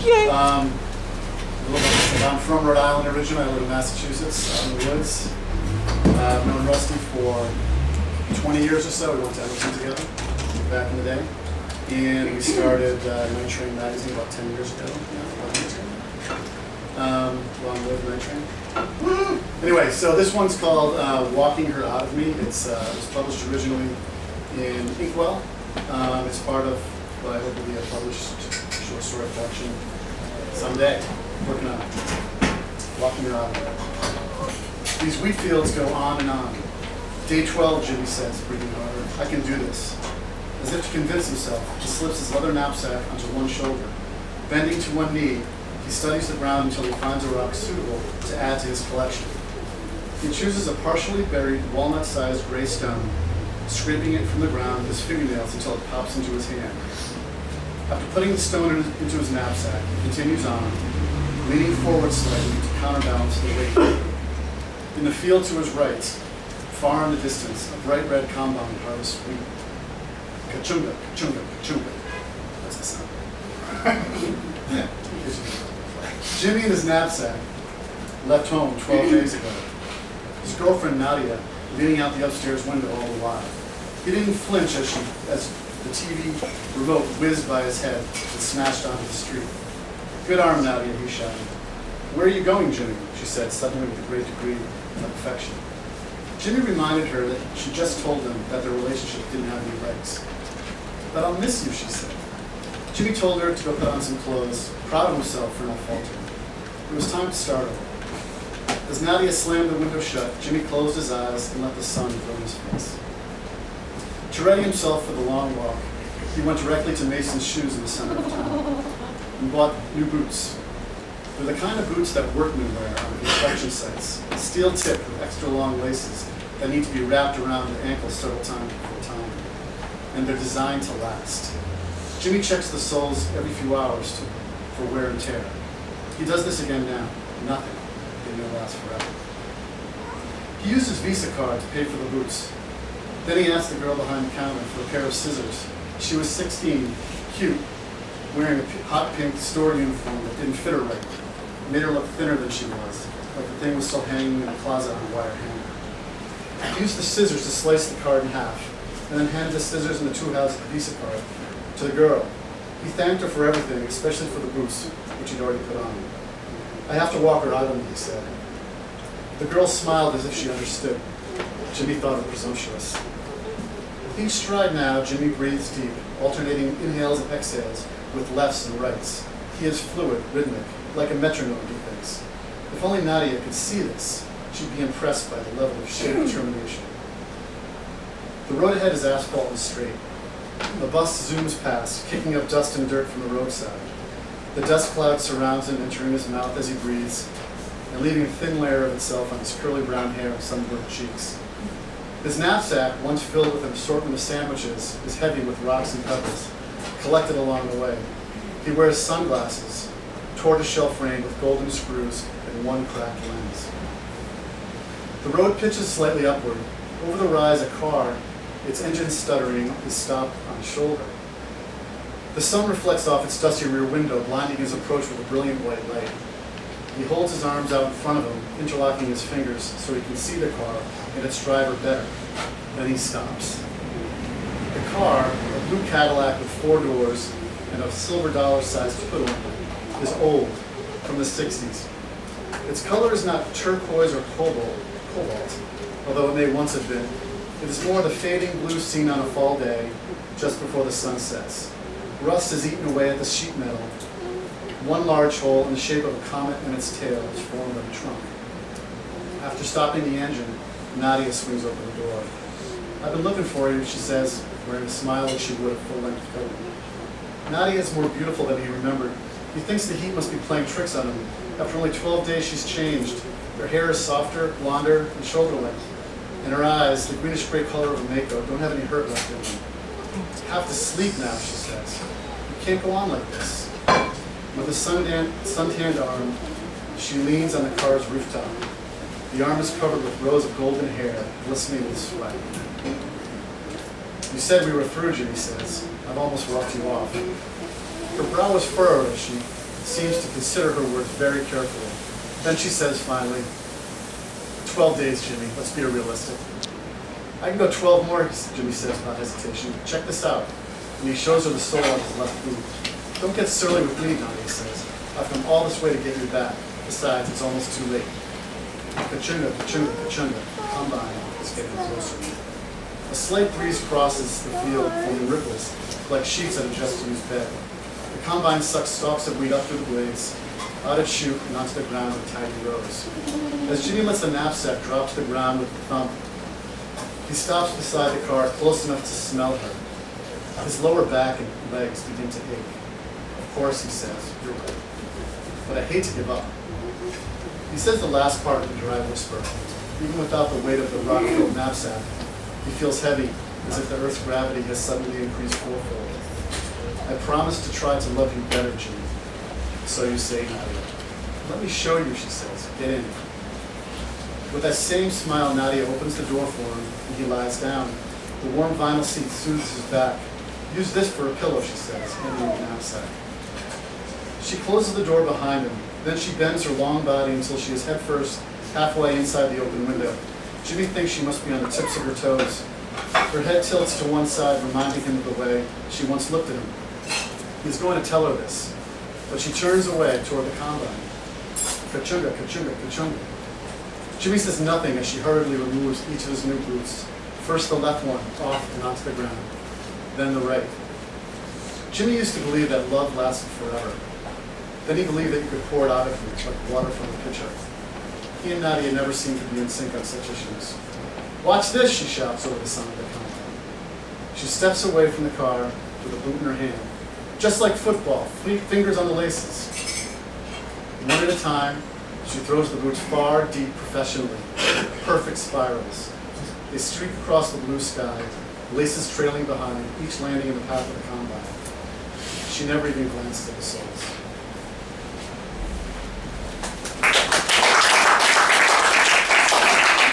Yay! A little bit. I'm from Rhode Island originally. I live in Massachusetts, out in the woods. I've known Rusty for 20 years or so. We went to Emerson together back in the day. And we started Night Train magazine about 10 years ago. Long live Night Train. Anyway, so this one's called Walking Her Out of Me. It was published originally in Inkwell. It's part of what I hope will be a published short story collection someday. Working on it. Walking Her Out of Me. These wheat fields go on and on. Day 12, Jimmy says, breathing harder. I can do this. As if to convince himself, he slips his leather knapsack onto one shoulder. Bending to one knee, he studies the ground until he finds a rock suitable to add to his collection. He chooses a partially buried, walnut-sized gray stone, scraping it from the ground with his fingernails until it pops into his hand. After putting the stone into his knapsack, he continues on, leaning forward slightly to counterbalance the weight. In the field to his right, far in the distance, a bright red combine harvests wheat. Kachunga, kachunga, kachunga. That's the sound. Jimmy and his knapsack left home 12 days ago. His girlfriend Nadia leaning out the upstairs window all the while. He didn't flinch as the TV remote whizzed by his head and smashed onto the street. Good arm, Nadia, he shouted. Where are you going, Jimmy? She said, suddenly with a great degree of affection. Jimmy reminded her that she just told him that their relationship didn't have any legs. But I'll miss you, she said. Jimmy told her to go put on some clothes, proud of himself for not faltering. It was time to start over. As Nadia slammed the window shut, Jimmy closed his eyes and let the sun fill his face. To ready himself for the long walk, he went directly to Mason's Shoes in the center of town and bought new boots. They're the kind of boots that workmen wear on construction sites, steel tipped with extra long laces that need to be wrapped around the ankle several times before tying. And they're designed to last. Jimmy checks the soles every few hours for wear and tear. He does this again now. Nothing. They may last forever. He used his Visa card to pay for the boots. Then he asked the girl behind the counter for a pair of scissors. She was 16, cute, wearing a hot pink store uniform that didn't fit her right. It made her look thinner than she was, like the thing was still hanging in a closet on a wire hanger. He used the scissors to slice the card in half, and then handed the scissors and the tool house of the Visa card to the girl. He thanked her for everything, especially for the boots, which he'd already put on. I have to walk her out of me, he said. The girl smiled as if she understood. Jimmy thought it presumptuous. With each stride now, Jimmy breathes deep, alternating inhales and exhales with lefts and rights. He is fluid, rhythmic, like a metronome, he thinks. If only Nadia could see this, she'd be impressed by the level of sheer determination. The road ahead is asphalt and straight. The bus zooms past, kicking up dust and dirt from the roadside. The dust cloud surrounds him, entering his mouth as he breathes, and leaving a thin layer of itself on his curly brown hair and sunburned cheeks. His knapsack, once filled with an assortment of sandwiches, is heavy with rocks and pebbles, collected along the way. He wears sunglasses, tortoiseshell frame with golden screws and one cracked lens. The road pitches slightly upward. Over the rise, a car, its engine stuttering, is stopped on his shoulder. The sun reflects off its dusty rear window, blinding his approach with a brilliant white light. He holds his arms out in front of him, interlocking his fingers so he can see the car and its driver better. Then he stops. The car, a blue Cadillac with 4 doors and a silver dollar-sized hood lamp, is old, from the 60s. Its color is not turquoise or cobalt, although it may once have been. It is more the fading blue seen on a fall day, just before the sun sets. Rust has eaten away at the sheet metal. One large hole in the shape of a comet and its tail is formed on the trunk. After stopping the engine, Nadia swings open the door. I've been looking for you, she says, wearing a smile like she would a full-length coat. Nadia is more beautiful than he remembered. He thinks the heat must be playing tricks on him. After only 12 days, she's changed. Her hair is softer, blonder, and shoulder-length. And her eyes, the greenish-gray color of a mako, don't have any hurt left in them. I have to sleep now, she says. You can't go on like this. With a sun-tanned arm, she leans on the car's rooftop. The arm is covered with rows of golden hair, glistening with sweat. You said we were through, Jimmy says. I've almost roughed you off. Her brow is furrowed as she seems to consider her words very carefully. Then she says finally, 12 days, Jimmy, let's be realistic. I can go 12 more, Jimmy says without hesitation. Check this out. And he shows her the sole on his left boot. Don't get surly with me, Nadia says. I've come all this way to get you back. Besides, it's almost too late. Kachunga, kachunga, kachunga. Combine is getting closer. A slight breeze crosses the field, forming ripples, like sheets at a just-used bed. The combine sucks stalks of wheat up through the blades, out its chute and onto the ground in tidy rows. As Jimmy lets the knapsack drop to the ground with a thump, he stops beside the car, close enough to smell her. His lower back and legs begin to ache. Of course, he says, you're right. But I hate to give up. He says the last part with a dry whisper. Even without the weight of the rock-filled knapsack, he feels heavy, as if the Earth's gravity has suddenly increased fourfold. I promise to try to love you better, Jimmy. So you say, Nadia. Let me show you, she says. Get in. With that same smile, Nadia opens the door for him, and he lies down. The warm vinyl seat soothes his back. Use this for a pillow, she says, handing him the knapsack. She closes the door behind him. Then she bends her long body until she is headfirst, halfway inside the open window. Jimmy thinks she must be on the tips of her toes. Her head tilts to one side, reminding him of the way she once looked at him. He's going to tell her this, but she turns away toward the combine. Kachunga, kachunga, kachunga. Jimmy says nothing as she hurriedly removes each of his new boots. First the left one, off and onto the ground, then the right. Jimmy used to believe that love lasted forever. Then he believed that you could pour it out of you, like water from a pitcher. He and Nadia never seemed to be in sync on such issues. Watch this, she shouts over the sound of the compound. She steps away from the car with a boot in her hand. Just like football, fingers on the laces. One at a time, she throws the boots far, deep, professionally. Perfect spirals. They streak across the blue sky, laces trailing behind, each landing in the path of the combine. She never even glanced at the soles.